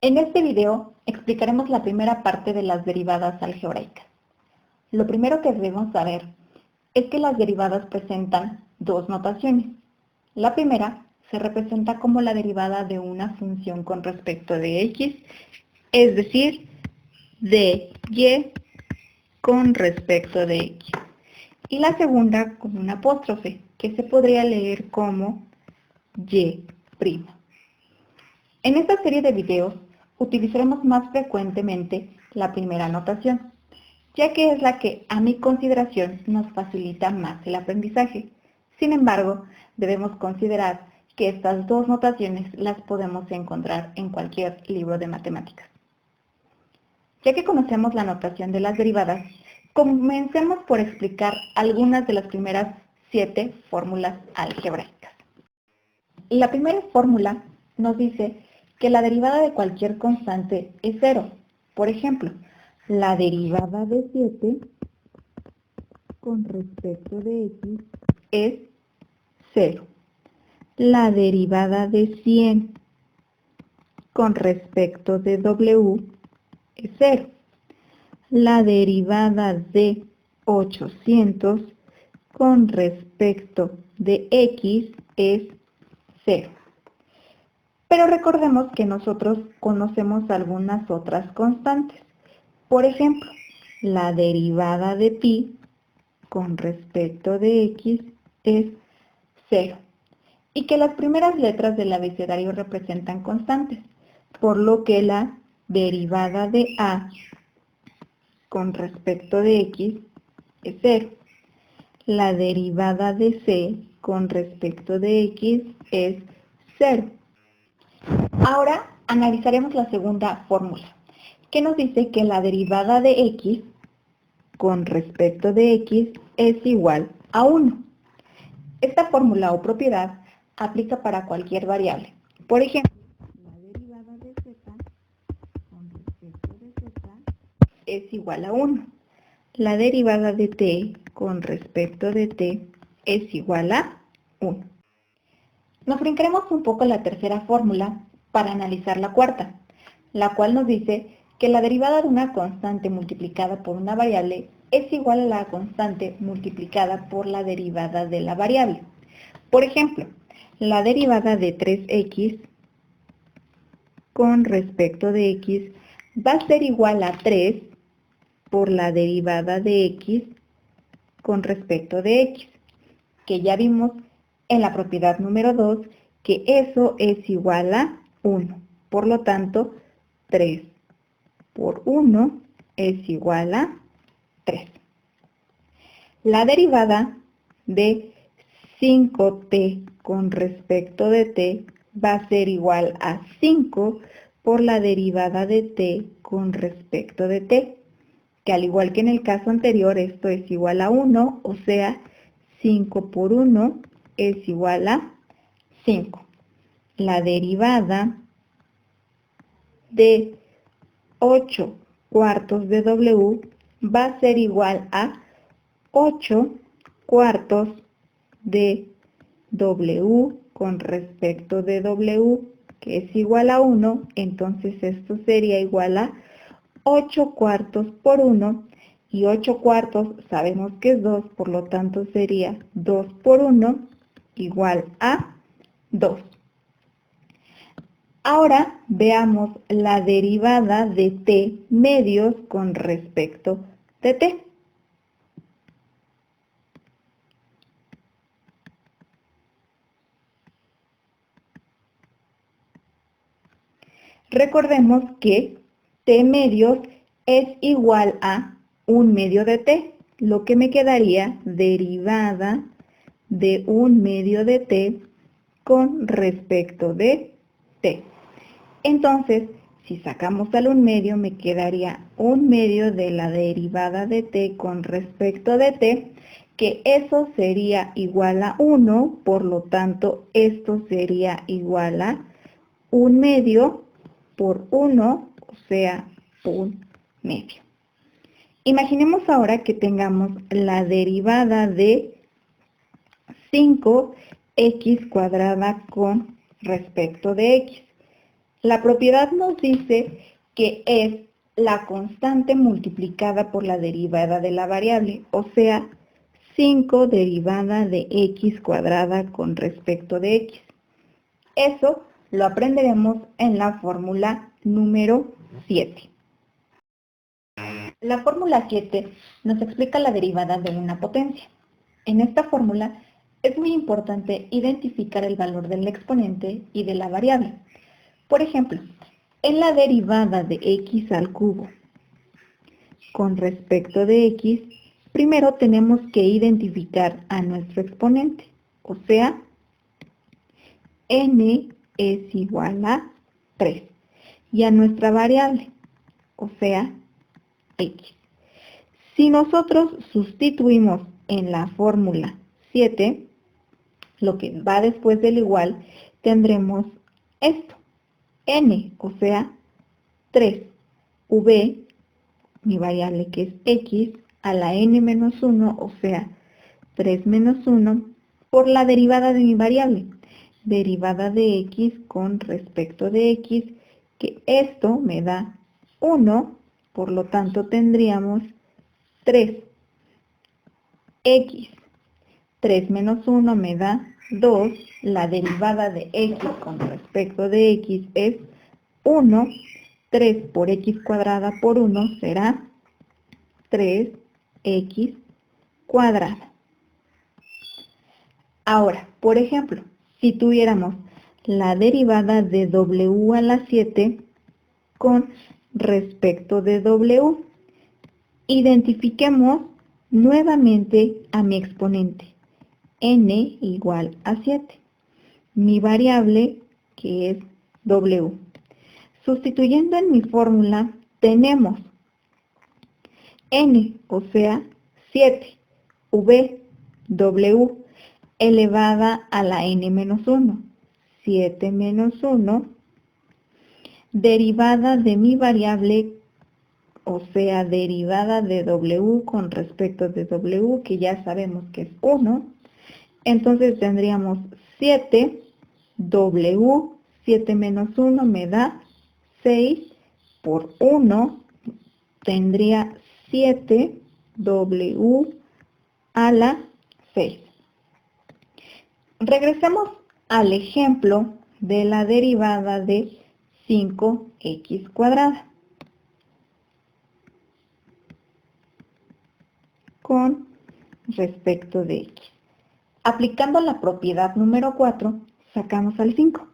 En este video explicaremos la primera parte de las derivadas algebraicas. Lo primero que debemos saber es que las derivadas presentan dos notaciones. La primera se representa como la derivada de una función con respecto de x, es decir, de y con respecto de x. Y la segunda con un apóstrofe, que se podría leer como y'. En esta serie de videos utilizaremos más frecuentemente la primera notación, ya que es la que, a mi consideración, nos facilita más el aprendizaje. Sin embargo, debemos considerar que estas dos notaciones las podemos encontrar en cualquier libro de matemáticas. Ya que conocemos la notación de las derivadas, comencemos por explicar algunas de las primeras 7 fórmulas algebraicas. La primera fórmula nos dice que la derivada de cualquier constante es 0. Por ejemplo, la derivada de 7 con respecto de x es 0. La derivada de 100 con respecto de w es 0. La derivada de 800 con respecto de x es 0. Pero recordemos que nosotros conocemos algunas otras constantes. Por ejemplo, la derivada de pi con respecto de x es 0. Y que las primeras letras del abecedario representan constantes, por lo que la derivada de a con respecto de x es 0. La derivada de c con respecto de x es 0. Ahora analizaremos la segunda fórmula, que nos dice que la derivada de x con respecto de x es igual a 1. Esta fórmula o propiedad aplica para cualquier variable. Por ejemplo, la derivada de z con respecto de z es igual a 1. La derivada de t con respecto de t es igual a 1. Nos brincaremos un poco la tercera fórmula para analizar la cuarta, la cual nos dice que la derivada de una constante multiplicada por una variable es igual a la constante multiplicada por la derivada de la variable. Por ejemplo, la derivada de 3x con respecto de x va a ser igual a 3 por la derivada de x con respecto de x, que ya vimos en la propiedad número 2 que eso es igual a 1. Por lo tanto, 3 por 1 es igual a 3. La derivada de 5t con respecto de t va a ser igual a 5 por la derivada de t con respecto de t, que al igual que en el caso anterior, esto es igual a 1, o sea, 5 por 1 es igual a 5. La derivada de 8 cuartos de w va a ser igual a 8 cuartos de w con respecto de w, que es igual a 1, entonces esto sería igual a 8 cuartos por 1, y 8 cuartos sabemos que es 2, por lo tanto sería 2 por 1 igual a 2. Ahora veamos la derivada de t medios con respecto de t. Recordemos que t medios es igual a 1 medio de t, lo que me quedaría derivada de 1 medio de t con respecto de t. Entonces, si sacamos al 1 medio, me quedaría 1 medio de la derivada de t con respecto de t, que eso sería igual a 1, por lo tanto, esto sería igual a 1 medio por 1, o sea, 1 medio. Imaginemos ahora que tengamos la derivada de 5x cuadrada con respecto de x. La propiedad nos dice que es la constante multiplicada por la derivada de la variable, o sea, 5 derivada de x cuadrada con respecto de x. Eso lo aprenderemos en la fórmula número 7. La fórmula 7 nos explica la derivada de una potencia. En esta fórmula es muy importante identificar el valor del exponente y de la variable. Por ejemplo, en la derivada de x al cubo con respecto de x, primero tenemos que identificar a nuestro exponente, o sea, n es igual a 3, y a nuestra variable, o sea, x. Si nosotros sustituimos en la fórmula 7, lo que va después del igual, tendremos esto, n, o sea, 3, v, mi variable que es x, a la n menos 1, o sea, 3 menos 1, por la derivada de mi variable, derivada de x con respecto de x, que esto me da 1, por lo tanto tendríamos 3, x, 3 menos 1 me da 2, la derivada de x con respecto de x es 1, 3 por x cuadrada por 1 será 3x cuadrada. Ahora, por ejemplo, si tuviéramos la derivada de w a la 7 con respecto de w, identifiquemos nuevamente a mi exponente, n igual a 7, mi variable que es w. Sustituyendo en mi fórmula, tenemos n, o sea, 7, v, w, elevada a la n menos 1, 7 menos 1, derivada de mi variable, o sea, derivada de w con respecto de w, que ya sabemos que es 1, entonces tendríamos 7, w, 7 menos 1 me da 6, por 1 tendría 7, w a la 6. Regresemos al ejemplo de la derivada de 5x cuadrada con respecto de x. Aplicando la propiedad número 4, sacamos al 5.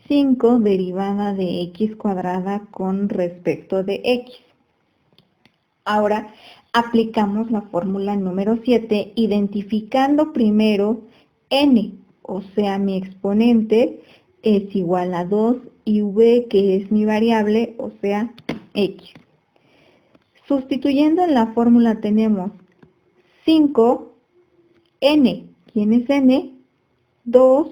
5 derivada de x cuadrada con respecto de x. Ahora aplicamos la fórmula número 7, identificando primero n, o sea, mi exponente es igual a 2 y v, que es mi variable, o sea, x. Sustituyendo en la fórmula tenemos 5, n, ¿quién es n? 2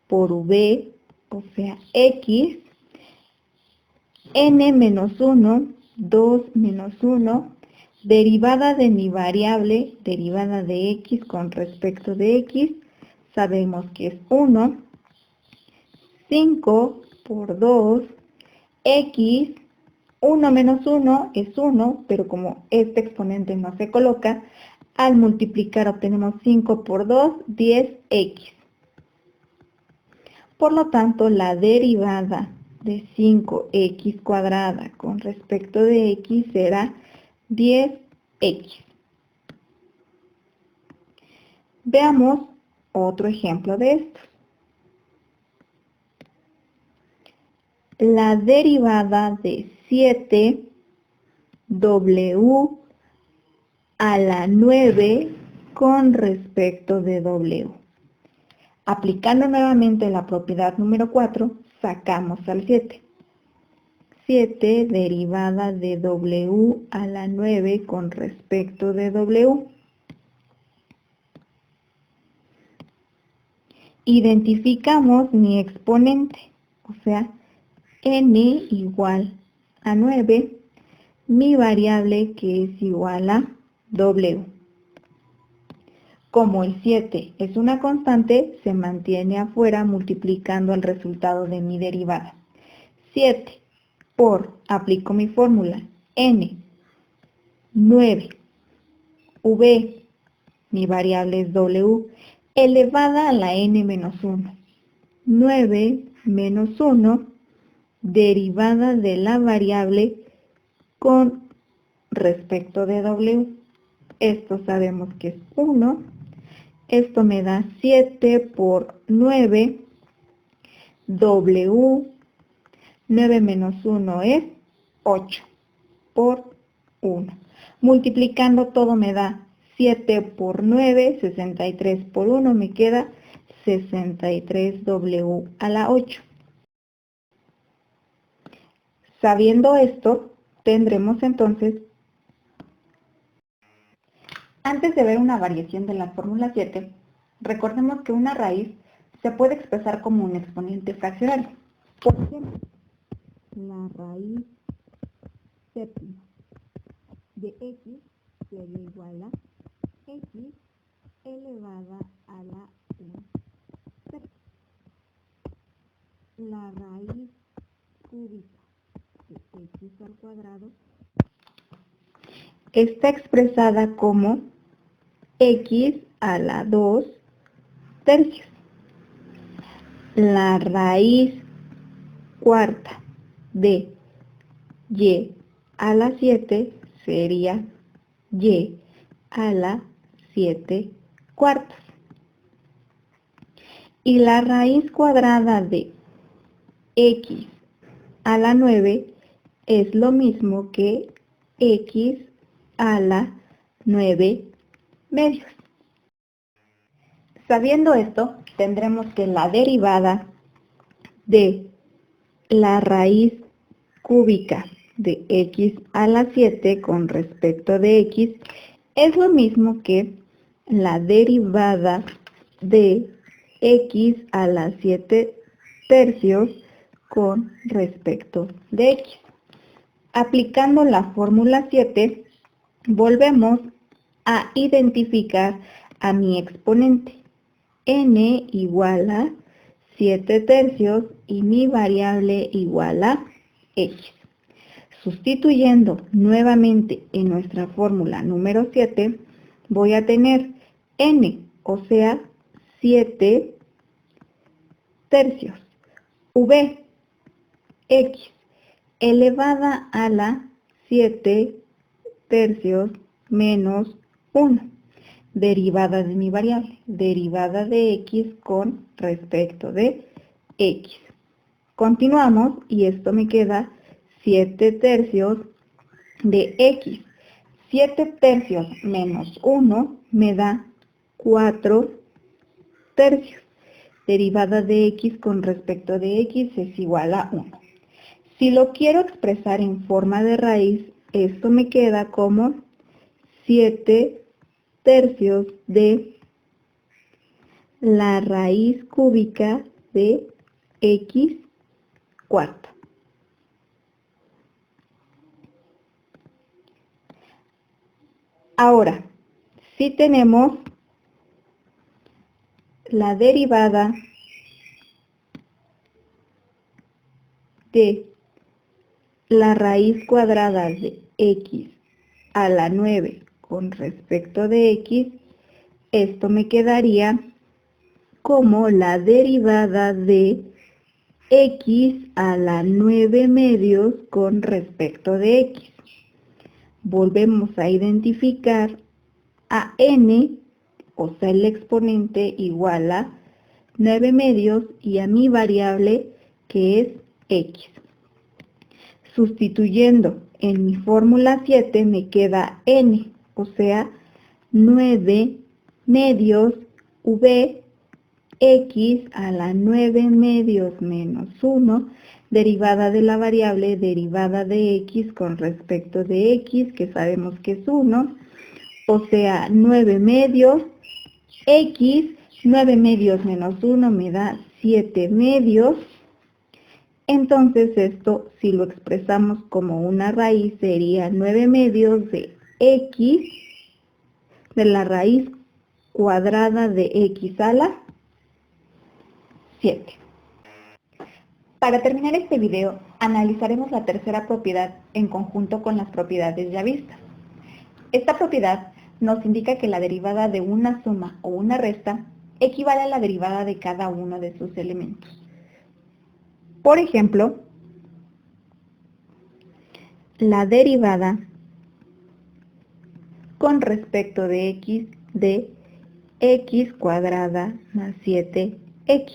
por v, o sea, x, n menos 1, 2 menos 1, derivada de mi variable, derivada de x con respecto de x, sabemos que es 1, 5 por 2, x, 1 menos 1 es 1, pero como este exponente no se coloca, al multiplicar obtenemos 5 por 2, 10x. Por lo tanto, la derivada de 5x cuadrada con respecto de x será 10x. Veamos otro ejemplo de esto. La derivada de 7w a la 9 con respecto de w. Aplicando nuevamente la propiedad número 4, sacamos al 7. 7 derivada de w a la 9 con respecto de w. Identificamos mi exponente, o sea, n igual a 9, mi variable que es igual a w. Como el 7 es una constante, se mantiene afuera multiplicando el resultado de mi derivada. 7 por, aplico mi fórmula, n, 9, v, mi variable es w, elevada a la n menos 1. 9 menos 1, derivada de la variable con respecto de w. Esto sabemos que es 1. Esto me da 7 por 9, w, 9 menos 1 es 8 por 1. Multiplicando todo me da 7 por 9, 63 por 1, me queda 63w a la 8. Sabiendo esto, tendremos entonces, antes de ver una variación de la fórmula 7, recordemos que una raíz se puede expresar como un exponente fraccionario. Por ejemplo, la raíz séptima de x sería igual a x elevada a la 1 séptima. La raíz cúbica de x al cuadrado está expresada como x a la 2 tercios. La raíz cuarta de y a la 7 sería y a la 7 cuartas. Y la raíz cuadrada de x a la 9 es lo mismo que x a la 9 medios. Sabiendo esto, tendremos que la derivada de la raíz cúbica de x a la 7 con respecto de x es lo mismo que la derivada de x a la 7 tercios con respecto de x. Aplicando la fórmula 7, volvemos a identificar a mi exponente, n igual a 7 tercios y mi variable igual a x. Sustituyendo nuevamente en nuestra fórmula número 7, voy a tener n, o sea, 7 tercios, v, x, elevada a la 7 tercios menos 1, derivada de mi variable, derivada de x con respecto de x. Continuamos y esto me queda 7 tercios de x. 7 tercios menos 1 me da 4 tercios. Derivada de x con respecto de x es igual a 1. Si lo quiero expresar en forma de raíz, esto me queda como 7 tercios de la raíz cúbica de x cuarta. Ahora, si tenemos la derivada de la raíz cuadrada de x a la 9 con respecto de x, esto me quedaría como la derivada de x a la 9 medios con respecto de x. Volvemos a identificar a n, o sea el exponente igual a 9 medios y a mi variable que es x. Sustituyendo en mi fórmula 7 me queda n, o sea 9 medios v x a la 9 medios menos 1, derivada de la variable derivada de x con respecto de x, que sabemos que es 1, o sea 9 medios x, 9 medios menos 1 me da 7 medios. Entonces esto, si lo expresamos como una raíz, sería 9 medios de x, de la raíz cuadrada de x a la 7. Para terminar este video, analizaremos la tercera propiedad en conjunto con las propiedades ya vistas. Esta propiedad nos indica que la derivada de una suma o una resta equivale a la derivada de cada uno de sus elementos. Por ejemplo, la derivada con respecto de x cuadrada más 7x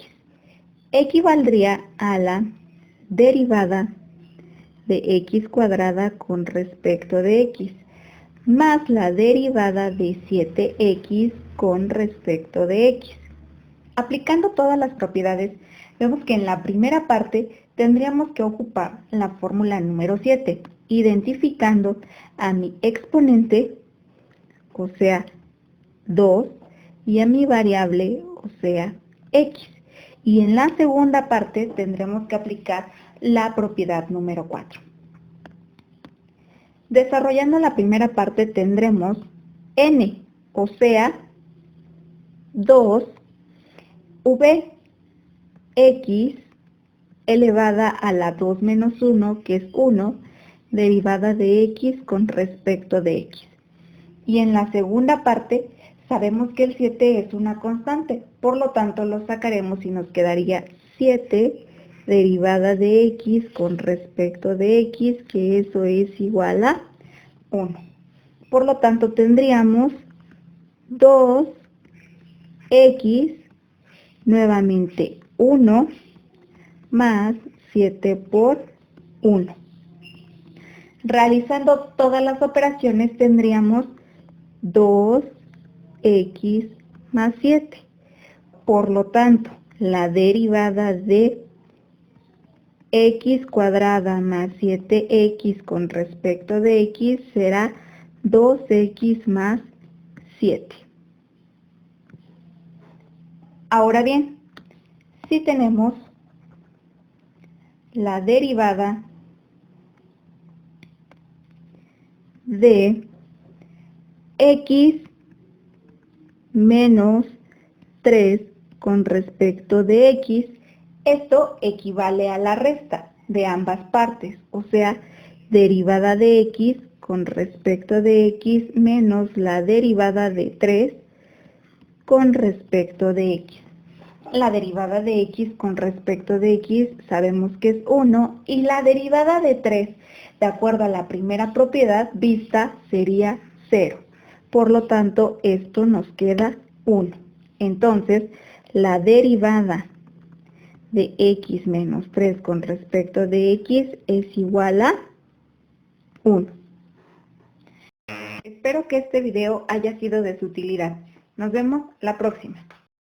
equivaldría a la derivada de x cuadrada con respecto de x más la derivada de 7x con respecto de x. Aplicando todas las propiedades, vemos que en la primera parte tendríamos que ocupar la fórmula número 7, identificando a mi exponente, o sea, 2, y a mi variable, o sea, x. Y en la segunda parte tendremos que aplicar la propiedad número 4. Desarrollando la primera parte tendremos n, o sea, 2 v x elevada a la 2 menos 1, que es 1, derivada de x con respecto de x. Y en la segunda parte sabemos que el 7 es una constante, por lo tanto lo sacaremos y nos quedaría 7 derivada de x con respecto de x, que eso es igual a 1. Por lo tanto tendríamos 2x, nuevamente 1, más 7 por 1. Realizando todas las operaciones tendríamos 2x más 7. Por lo tanto, la derivada de x cuadrada más 7x con respecto de x será 2x más 7. Ahora bien, si tenemos la derivada de x menos 3 con respecto de x, esto equivale a la resta de ambas partes, o sea, derivada de x con respecto de x menos la derivada de 3 con respecto de x. La derivada de x con respecto de x sabemos que es 1 y la derivada de 3, de acuerdo a la primera propiedad vista, sería 0. Por lo tanto, esto nos queda 1. Entonces, la derivada de x menos 3 con respecto de x es igual a 1. Espero que este video haya sido de su utilidad. Nos vemos la próxima.